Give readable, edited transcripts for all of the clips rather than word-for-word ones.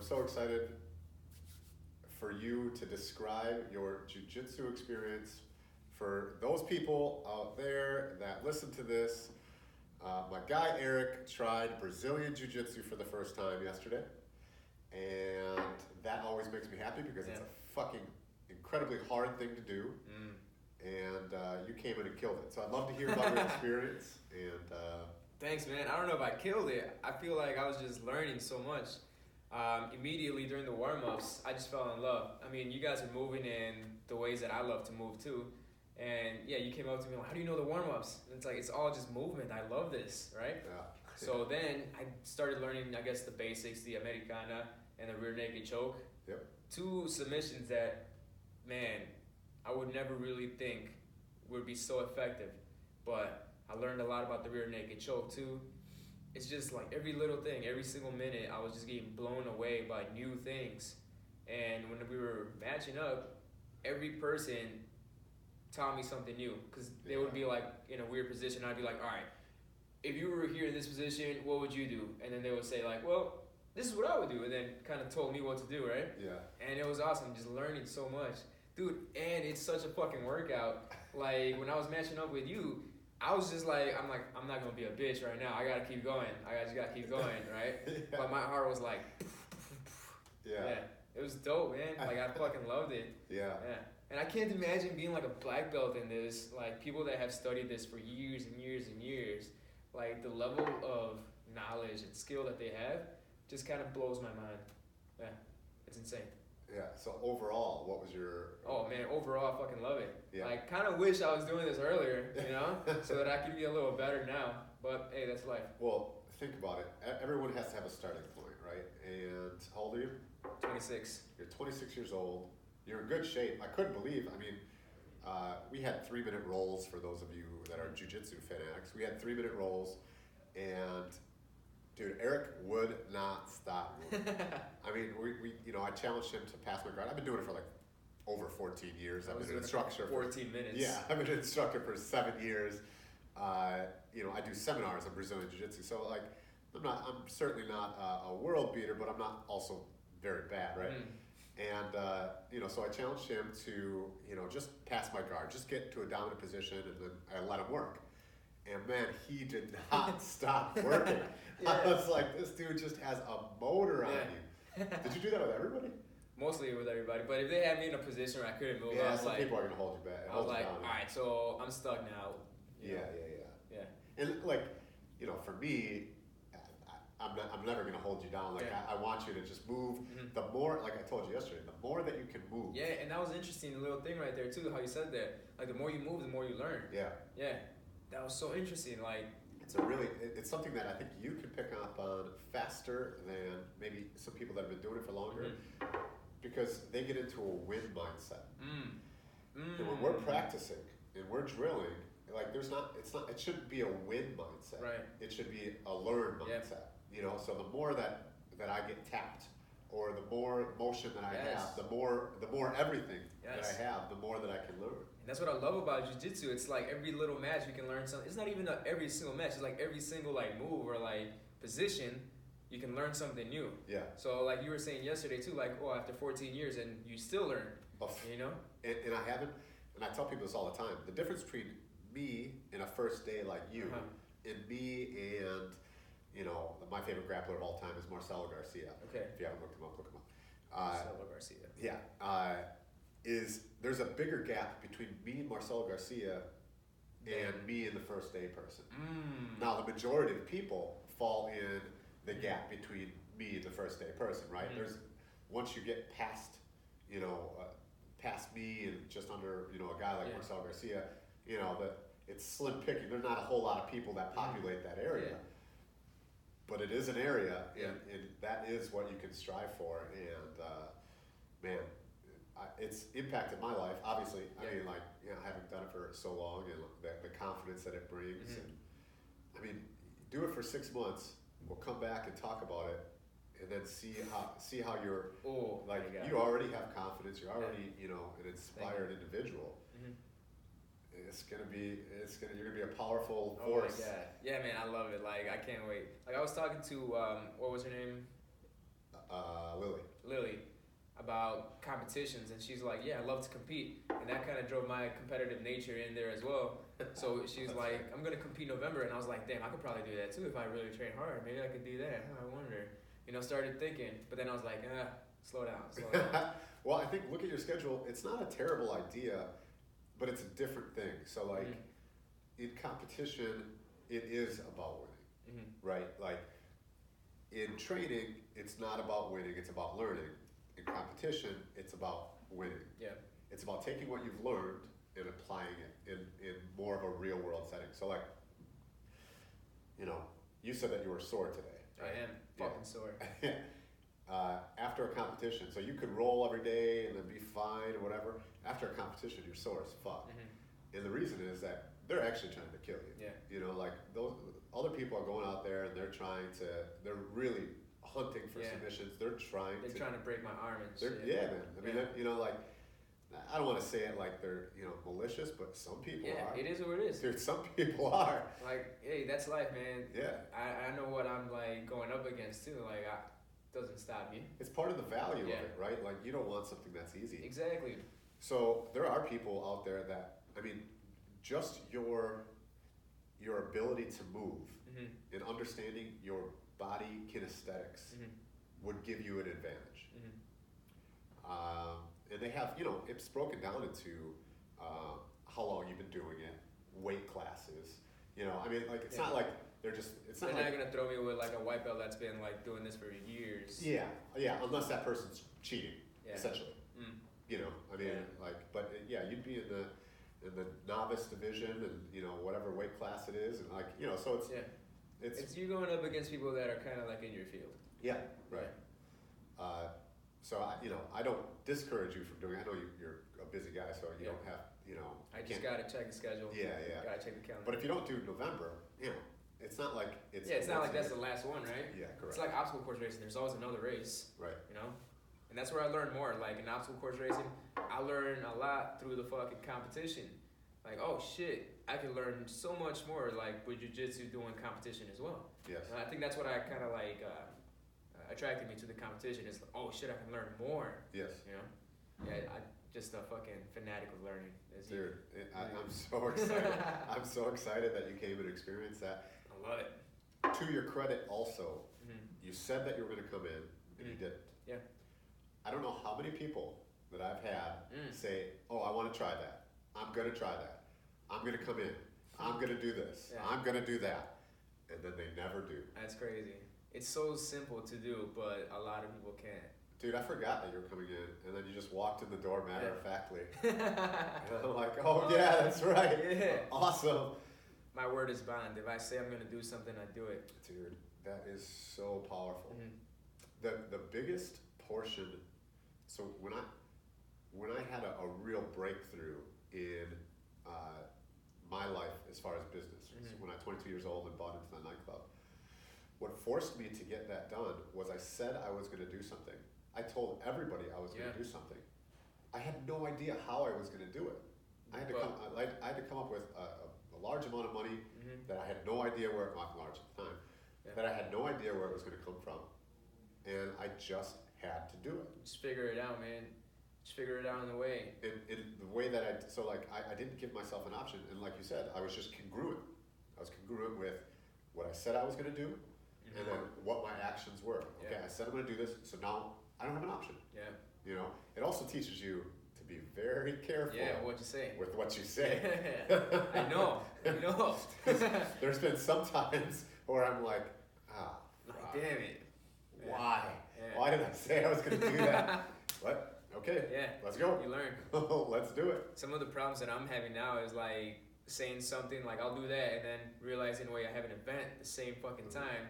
so excited for you to describe your jiu-jitsu experience for those people out there that listen to this. My guy Erik tried Brazilian Jiu Jitsu for the first time yesterday, and that always makes me happy because it's a fucking incredibly hard thing to do, and you came in and killed it. So I'd love to hear about your experience. And thanks, man. I don't know if I killed it. I feel like I was just learning so much. Immediately during the warm-ups, I just fell in love. I mean, you guys are moving in the ways that I love to move too. And yeah, you came up to me like, how do you know the warm-ups? And it's like, it's all just movement. I love this, right? yeah. So then I started learning, I guess, the basics, the Americana and the rear naked choke. Yep. Two submissions that, man, I would never really think would be so effective. But I learned a lot about the rear naked choke too. It's just like every little thing, every single minute, I was just getting blown away by new things. And when we were matching up, every person taught me something new. Because they would be like in a weird position. I'd be like, all right, if you were here in this position, what would you do? And then they would say like, well, this is what I would do. And then kind of told me what to do, right? Yeah. And it was awesome, just learning so much. Dude, and it's such a fucking workout. Like, when I was matching up with you, I was just like, I'm not gonna be a bitch right now. I gotta keep going. I just gotta keep going, right? Yeah. But my heart was like, Yeah. It was dope, man. Like, I fucking loved it. Yeah. And I can't imagine being like a black belt in this. Like, people that have studied this for years and years and years, like, the level of knowledge and skill that they have just kind of blows my mind. Yeah, it's insane. Yeah. So overall, what was your? Oh man, overall I fucking love it. Yeah. I kind of wish I was doing this earlier, you know, so that I could be a little better now. But hey, that's life. Well, think about it. Everyone has to have a starting point, right? And how old are you? 26. You're 26 years old. You're in good shape. I couldn't believe. I mean, we had 3-minute rolls for those of you that are jiu-jitsu fanatics. We had 3-minute rolls, and dude, Erik would not stop moving. I mean, we I challenged him to pass my guard. I've been doing it for like over 14 years. I've been an instructor for 14 minutes. Yeah, I've been an instructor for 7 years. I do seminars on Brazilian Jiu Jitsu. So like, I'm certainly not a world beater, but I'm not also very bad, right? And so I challenged him to just pass my guard, just get to a dominant position, and then I let him work. And man, he did not stop working. I was like, this dude just has a motor on you. Did you do that with everybody? Mostly with everybody, but if they had me in a position where I couldn't move, Yeah, I was some like, people are gonna hold you back. I was like, all right, so I'm stuck now. You know? Yeah. And like, for me, I'm never gonna hold you down. Like I want you to just move. The more, like I told you yesterday, the more that you can move. Yeah, and that was interesting, a little thing right there too, how you said that. Like, the more you move, the more you learn. Yeah, that was so interesting. Like, it's something that I think you can pick up on faster than maybe some people that have been doing it for longer, because they get into a win mindset. And when we're practicing and we're drilling, like it shouldn't be a win mindset. Right. It should be a learn mindset. So the more that I get tapped, or the more motion that I have, the more everything that I have, the more that I can learn. And that's what I love about jiu-jitsu. It's like every little match you can learn something. It's not even every single match. It's like every single like move or like position, you can learn something new. Yeah. So like you were saying yesterday too, like, after 14 years and you still learn. And I haven't, and I tell people this all the time. The difference between me in a first day like you, and me and my favorite grappler of all time is Marcelo Garcia. Okay. If you haven't looked him up, look him up. Marcelo Garcia. Yeah. There's a bigger gap between me and Marcelo Garcia and me and the first day person. Now, the majority of people fall in the gap between me and the first day person, right? There's, once you get past, past me and just under, a guy like Marcelo Garcia, it's slim picking. There's not a whole lot of people that populate that area. But it is an area, and that is what you can strive for. And man, it's impacted my life. Obviously, I mean, having done it for so long, and the confidence that it brings. And I mean, do it for 6 months. We'll come back and talk about it, and then see how you're. You already have confidence. You're already an inspired individual. You're gonna be a powerful force. Oh my god. Yeah, man, I love it. Like, I can't wait. Like, I was talking to what was her name? Lily. about competitions, and she's like, yeah, I love to compete, and that kind of drove my competitive nature in there as well. So she's like, I'm gonna compete November, and I was like, damn, I could probably do that too if I really train hard. Maybe I could do that. I wonder. Started thinking, but then I was like, slow down. Well, I think look at your schedule. It's not a terrible idea, but it's a different thing. So like in competition, it is about winning, right? Like in training, it's not about winning, it's about learning. In competition, it's about winning. Yeah. It's about taking what you've learned and applying it in more of a real world setting. So like, you said that you were sore today. Right? I am fucking sore. After a competition, so you could roll every day and then be fine or whatever. After a competition, you're sore as fuck. And the reason is that they're actually trying to kill you. Yeah. Like those other people are going out there and they're really hunting for submissions. They're trying to break my arm and shit. Yeah, man. I mean, like, I don't want to say it like they're, malicious, but some people are. It is what it is. Dude, some people are. Like, hey, that's life, man. Yeah. I know what I'm, like, going up against, too. Like, doesn't stop me. It's part of the value of it, right? Like, you don't want something that's easy. Exactly. So there are people out there that, just your ability to move and understanding your body kinesthetics would give you an advantage. And they have, it's broken down into how long you've been doing it, weight classes. It's not like they're not gonna throw me with like a white belt that's been like doing this for years. Yeah, unless that person's cheating, essentially. You'd be in the novice division and whatever weight class it is, and so it's you going up against people that are kind of like in your field. Yeah, right. So I don't discourage you from doing it. I know you're a busy guy, so you don't have I just gotta check the schedule. Yeah. Gotta check the calendar. But if you don't do November, it's not like it's. Yeah, it's not like that's the last one, right? Yeah, correct. It's like obstacle course racing. There's always another race. Right. And that's where I learn more. Like in obstacle course racing, I learn a lot through the fucking competition. Like, oh shit, I can learn so much more like with jiu-jitsu doing competition as well. Yes. And I think that's what I kind of like attracted me to the competition is, oh shit, I can learn more. Yes. Yeah, I just a fucking fanatic of learning. Dude, I'm so excited. I'm so excited that you came and experienced that. I love it. To your credit also, you said that you were going to come in and you didn't. Yeah. I don't know how many people that I've had say, oh, I want to try that. I'm going to try that. I'm going to come in. I'm going to do this. Yeah. I'm going to do that. And then they never do. That's crazy. It's so simple to do, but a lot of people can't. Dude, I forgot that you were coming in, and then you just walked in the door matter-of-factly. And I'm like, oh yeah, that's right. Yeah. Awesome. My word is bond. If I say I'm going to do something, I do it. Dude, that is so powerful. The biggest portion, so when I had a real breakthrough in my life as far as business, so when I was 22 years old and bought into the nightclub, what forced me to get that done was I said I was going to do something. I told everybody I was going to do something. I had no idea how I was going to do it. I had to come up with a large amount of money that I had no idea where it was large at the time. That I had no idea where it was going to come from, and I just had to do it. Just figure it out, man. Just figure it out in the way. In the way that I didn't give myself an option, and like you said, I was just congruent. I was congruent with what I said I was going to do, and then what my actions were. Okay, I said I'm going to do this, so now I don't have an option. Yeah. It also teaches you to be very careful. What you say. With what you say. I know. There's been some times where I'm like, damn it. Why? Yeah. Why did I say I was going to do that? What? Okay. Yeah. Let's go. You learn. Let's do it. Some of the problems that I'm having now is like saying something like I'll do that and then realizing, wait, I have an event at the same fucking time.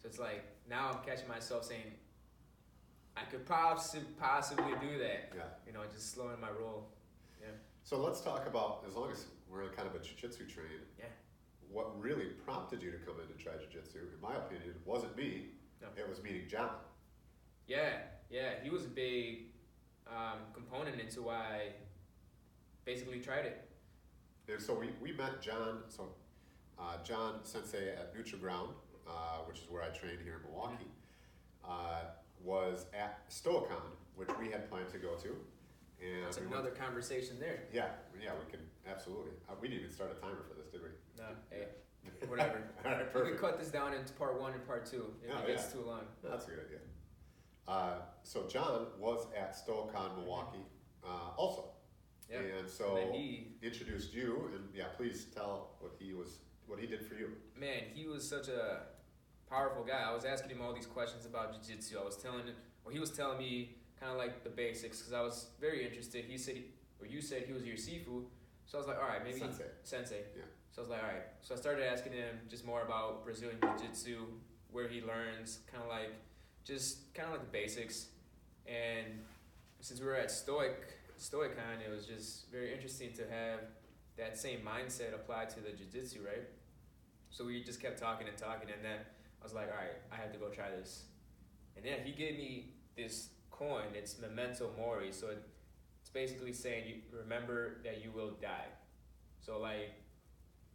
So it's like now I'm catching myself saying I could possibly do that. Yeah. Just slowing my roll. Yeah. So let's talk about, as long as we're kind of a jiu-jitsu train, what really prompted you to come in and try jiu-jitsu, in my opinion, wasn't me. No. It was meeting John. Yeah. He was a big component into why I basically tried it. And so we met John. So John Sensei at Neutral Ground, which is where I train here in Milwaukee. was at Stoicon, which we had planned to go to. And That's another conversation there. Yeah, we can, absolutely. We didn't even start a timer for this, did we? No, hey, whatever. All right, You perfect. can cut this down into part 1 and part 2 if it gets too long. No, that's a good idea. So John was at Stoicon Milwaukee also. Yep. And so then he introduced you, and please tell what he did for you. Man, he was such a powerful guy. I was asking him all these questions about jiu-jitsu. I was telling him, or he was telling me kind of like the basics because I was very interested. You said he was your Sifu, so I was like, all right, maybe Sensei. Yeah. So I was like, all right. So I started asking him just more about Brazilian Jiu Jitsu, where he learns, kind of like the basics. And since we were at Stoicon, it was just very interesting to have that same mindset applied to the Jiu Jitsu, right? So we just kept talking, and then I was like, all right, I have to go try this. And then he gave me this coin. It's Memento Mori, so it's basically saying, you remember that you will die. So like,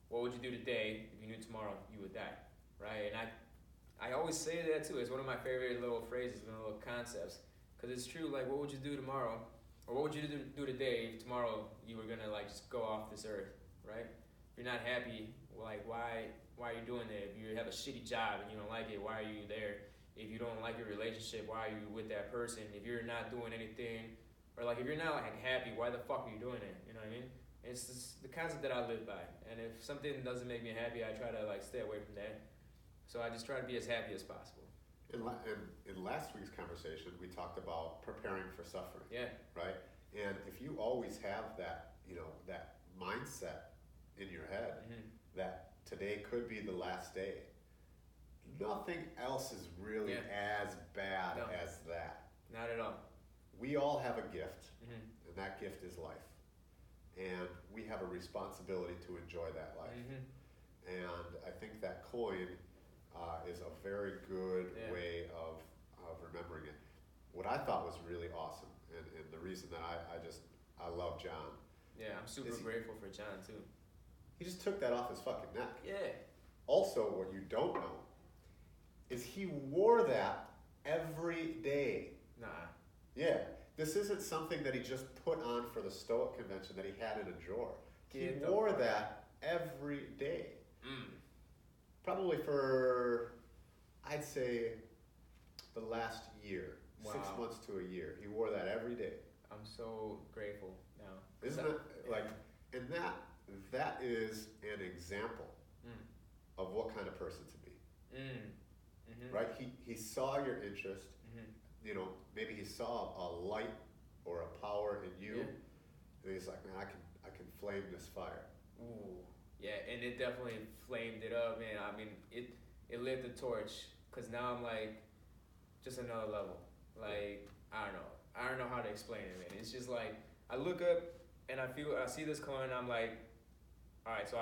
what would you do today if you knew tomorrow you would die, right? And I always say that too. It's one of my favorite little phrases, little concepts, because it's true. Like, what would you do tomorrow, or what would you do today if tomorrow you were gonna like just go off this earth, right? If you're not happy, like why are you doing that? If you have a shitty job and you don't like it, why are you there? If you don't like your relationship, why are you with that person? If you're not doing anything, or like if you're not like happy, why the fuck are you doing it? You know what I mean? It's just the concept that I live by, and if something doesn't make me happy, I try to like stay away from that. So I just try to be as happy as possible. In last week's conversation, we talked about preparing for suffering. Yeah. Right. And if you always have that, that mindset in your head that today could be the last day, nothing else is really as bad as that. Not at all. We all have a gift, and that gift is life. And we have a responsibility to enjoy that life. And I think that coin is a very good way of remembering it. What I thought was really awesome, and the reason that I love John. Yeah, I'm super grateful for John too. He just took that off his fucking neck. Yeah. Also, what you don't know is he wore that every day. Nah. Yeah. This isn't something that he just put on for the Stoic convention that he had in a drawer. He wore that every day. Probably for, I'd say, the last year. Wow. 6 months to a year. He wore that every day. I'm so grateful now. Isn't it? Like, and that is an example of what kind of person to be. Right? He saw your interest. Maybe he saw a light or a power in you, and he's like, man, I can flame this fire. Ooh, yeah, and it definitely flamed it up, man. I mean, it lit the torch, cause now I'm like, just another level. Like, I don't know how to explain it, man. It's just like, I look up and I see this coin, I'm like, all right, so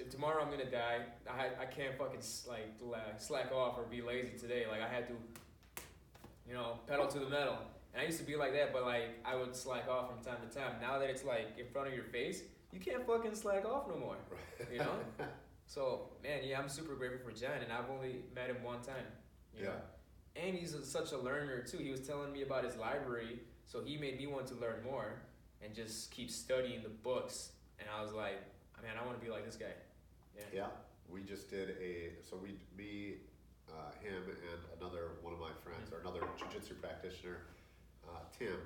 tomorrow I'm gonna die. I can't fucking slack off or be lazy today. Like, I had to, pedal to the metal. And I used to be like that, but like I would slack off from time to time. Now that it's like in front of your face, you can't fucking slack off no more. So, man, I'm super grateful for John, and I've only met him one time. You know? And he's such a learner too. He was telling me about his library, so he made me want to learn more and just keep studying the books. And I was like, man, I want to be like this guy. Yeah. We just did him and another one of my friends, or another jiu-jitsu practitioner, Tim,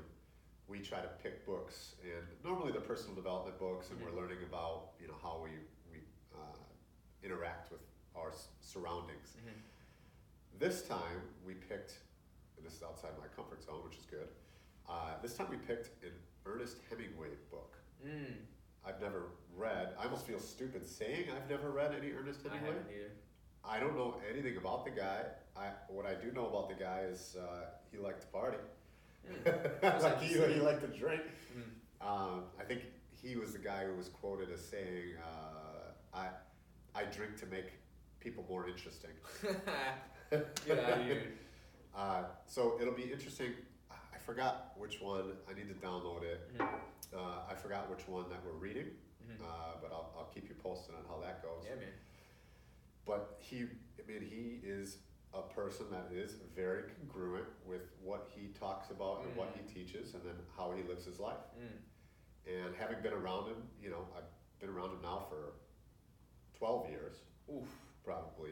we try to pick books, and normally they're personal development books, and we're learning about how we interact with our surroundings. This time we picked, and this is outside my comfort zone, which is good. This time we picked an Ernest Hemingway book. I've never read. I almost feel stupid saying I've never read any Ernest Hemingway. I haven't either. I don't know anything about the guy. What I do know about the guy is he liked to party. He liked to drink. I think he was the guy who was quoted as saying, I drink to make people more interesting. Get out of here. So it'll be interesting. I forgot which one. I need to download it. I forgot which one that we're reading, but I'll keep you posted on how that goes. Yeah, man. But he is a person that is very congruent with what he talks about and what he teaches, and then how he lives his life. And having been around him, you know, I've been around him now for 12 years, probably.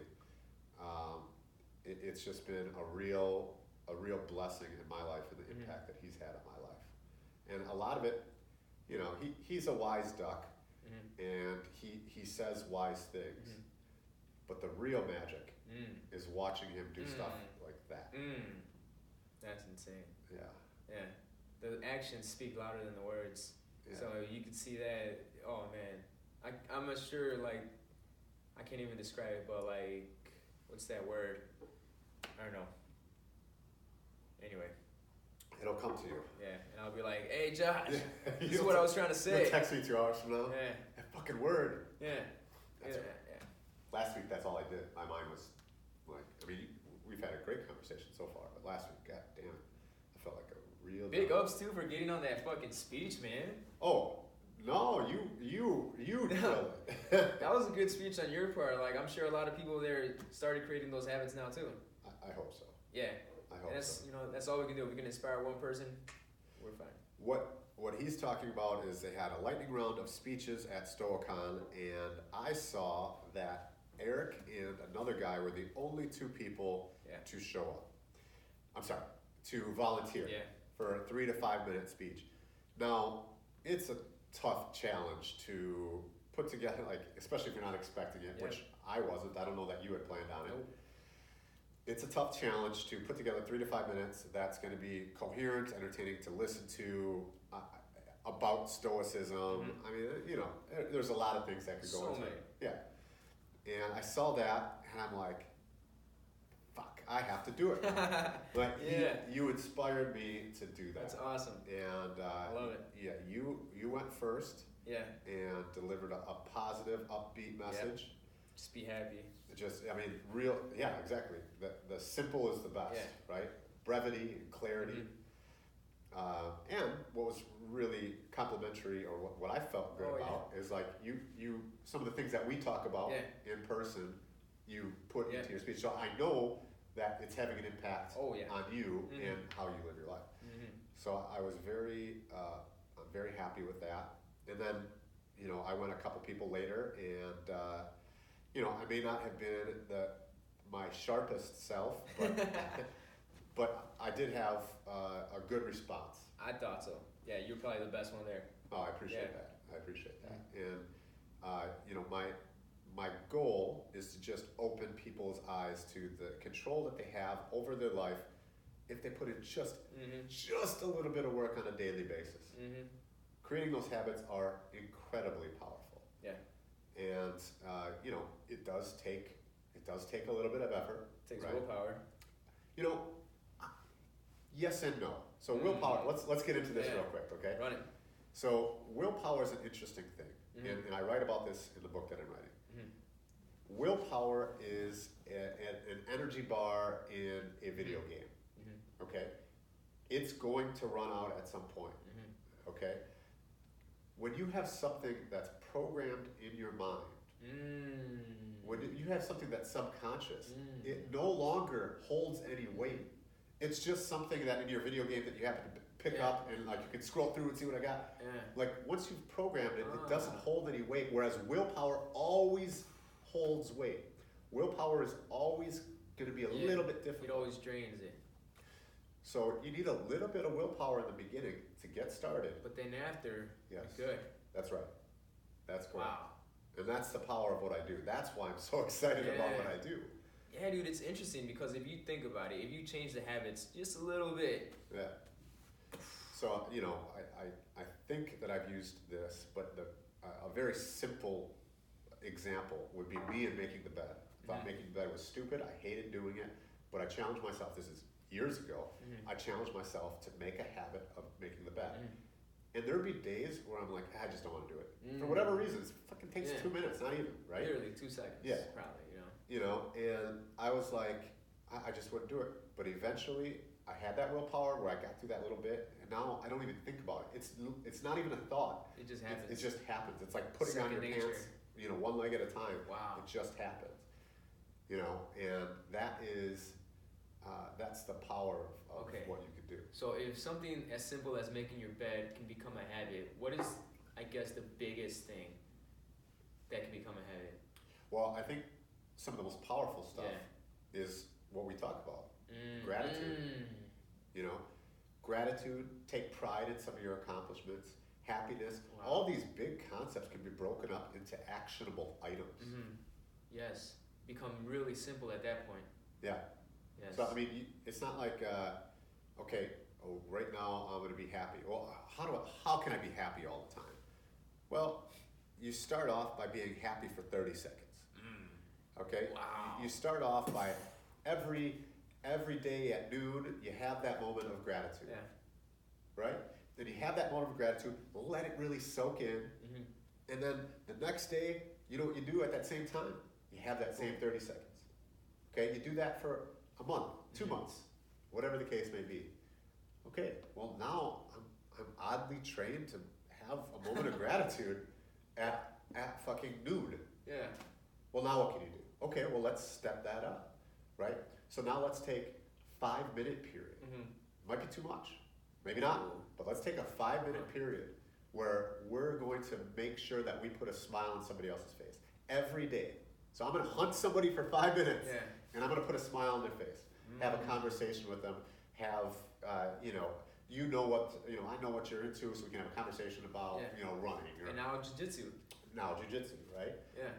It's just been a real blessing in my life, and the impact that he's had on my life. And a lot of it, you know, he's a wise duck, and he says wise things, but the real magic is watching him do stuff like that. That's insane. Yeah. Yeah. The actions speak louder than the words. Yeah. So you can see that. Oh man, I'm not sure. Like, I can't even describe it, but like, what's that word? I don't know. Anyway. It'll come to you. Yeah, and I'll be like, "Hey, Josh, this is what I was trying to say." You'll text me 2 hours from now. Yeah. That fucking word. Yeah. That's right. Last week, that's all I did. My mind was like, I mean, we've had a great conversation so far, but last week, god damn it, I felt like a real big ups too for getting on that fucking speech, man. Oh no, you killed it. That was a good speech on your part. Like, I'm sure a lot of people there started creating those habits now too. I hope so. Yeah. I hope so. You know, that's all we can do. If we can inspire one person, we're fine. What he's talking about is they had a lightning round of speeches at StoaCon, and I saw that Erik and another guy were the only 2 people to show up. I'm sorry, to volunteer for a 3 to 5 minute speech. Now, it's a tough challenge to put together, like, especially if you're not expecting it, which I wasn't. I don't know that you had planned on it. Nope. It's a tough challenge to put together 3 to 5 minutes that's going to be coherent, entertaining to listen to, about Stoicism. I mean, you know, there's a lot of things that could go into it. Yeah. And I saw that, and I'm like, fuck, I have to do it. Like, you inspired me to do that. That's awesome. And I love it. Yeah, you went first. Yeah. And delivered a positive, upbeat message. Just be happy. Exactly. The simple is the best, right? Brevity and clarity. And what was really complimentary, or what I felt good about, is like you some of the things that we talk about in person, you put into your speech. So I know that it's having an impact on you and how you live your life. So I was very happy with that. And then, you know, I went a couple people later, and you know, I may not have been my sharpest self, but I did have a good response. I thought so. Yeah, you're probably the best one there. Oh, I appreciate that. And you know, my goal is to just open people's eyes to the control that they have over their life if they put in just a little bit of work on a daily basis. Creating those habits are incredibly powerful. Yeah. And you know, it does take a little bit of effort. It takes willpower. You know, yes and no. So willpower. Let's get into this real quick, okay? Run it. So willpower is an interesting thing, and I write about this in the book that I'm writing. Willpower is an energy bar in a video game. Okay, it's going to run out at some point. Okay, when you have something that's programmed in your mind, when you have something that's subconscious, it no longer holds any weight. It's just something that in your video game that you happen to pick up, and like you can scroll through and see what I got. Like, once you've programmed it, it doesn't hold any weight, whereas willpower always holds weight. Willpower is always going to be a little bit different. It always drains it. So you need a little bit of willpower in the beginning to get started. But then after, you're good. That's right. That's correct. Wow. And that's the power of what I do. That's why I'm so excited about what I do. Yeah, dude, it's interesting because if you think about it, if you change the habits just a little bit. Yeah. So, you know, I think that I've used this, but a very simple example would be me and making the bed. I thought making the bed was stupid. I hated doing it, but I challenged myself. This is years ago. I challenged myself to make a habit of making the bed. And there'd be days where I'm like, I just don't want to do it. For whatever reason, it fucking takes 2 minutes, not even, right? Literally 2 seconds. Yeah. Probably, You know, and I was like, I just wouldn't do it. But eventually, I had that willpower where I got through that little bit, and now I don't even think about it. It's not even a thought. It just happens. It just happens. It's like putting on your pants, you know, one leg at a time. Wow. It just happens. You know, and that is that's the power of Okay. what you can do. So if something as simple as making your bed can become a habit, what is, I guess, the biggest thing that can become a habit? Well, I think some of the most powerful stuff Yeah. is what we talk about. Gratitude. You know, gratitude, take pride in some of your accomplishments, happiness. Wow. All these big concepts can be broken up into actionable items. Yes. Become really simple at that point. Yeah. Yes. So I mean, it's not like, okay, right now I'm going to be happy. Well, how can I be happy all the time? Well, you start off by being happy for 30 seconds. Okay. Wow. You start off by every day at noon you have that moment of gratitude. Yeah. Right. Then you have that moment of gratitude. Let it really soak in, and then the next day, you know what you do at that same time? You have that same 30 seconds. Okay. You do that for a month, 2 months, whatever the case may be. Okay, well now I'm oddly trained to have a moment of gratitude at fucking noon. Yeah. Well, now what can you do? Okay, well let's step that up, right? So now let's take 5-minute period. Might be too much, maybe not, but let's take a 5-minute period where we're going to make sure that we put a smile on somebody else's face every day. So I'm going to hunt somebody for 5 minutes, and I'm going to put a smile on their face, have a conversation with them, have, I know what you're into, so we can have a conversation about, running. And now jiu-jitsu. Now jiu-jitsu, right? Yeah.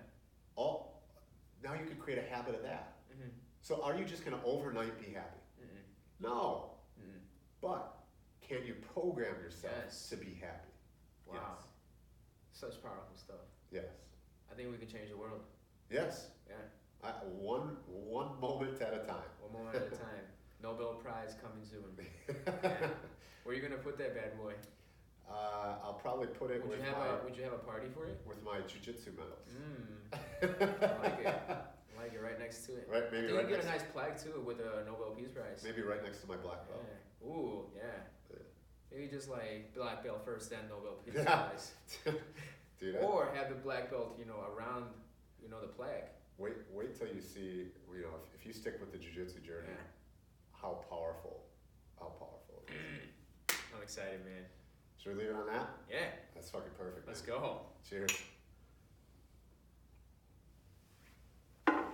Now you can create a habit of that. So are you just going to overnight be happy? No. But can you program yourself to be happy? Wow. Such powerful stuff. Yes. I think we can change the world. Yes. Yeah. One moment at a time. One moment at a time. Nobel Prize coming soon. Yeah. Where are you gonna put that bad boy? I'll probably put it Would you have a party for it? with my jiu-jitsu medals. I like it. I like it right next to it. Right, maybe I think right you get next. a nice plaque too with a Nobel Peace Prize. Maybe right next to my black belt. Yeah. Ooh, yeah. Maybe just like black belt first, then Nobel Peace Yeah. Prize. Dude, Or have the black belt, around, the plaque. wait till you see, if you stick with the jiu-jitsu journey, how powerful it is. I'm excited, man. Should we leave it on that? Yeah. That's fucking perfect. Let's man. go. Cheers.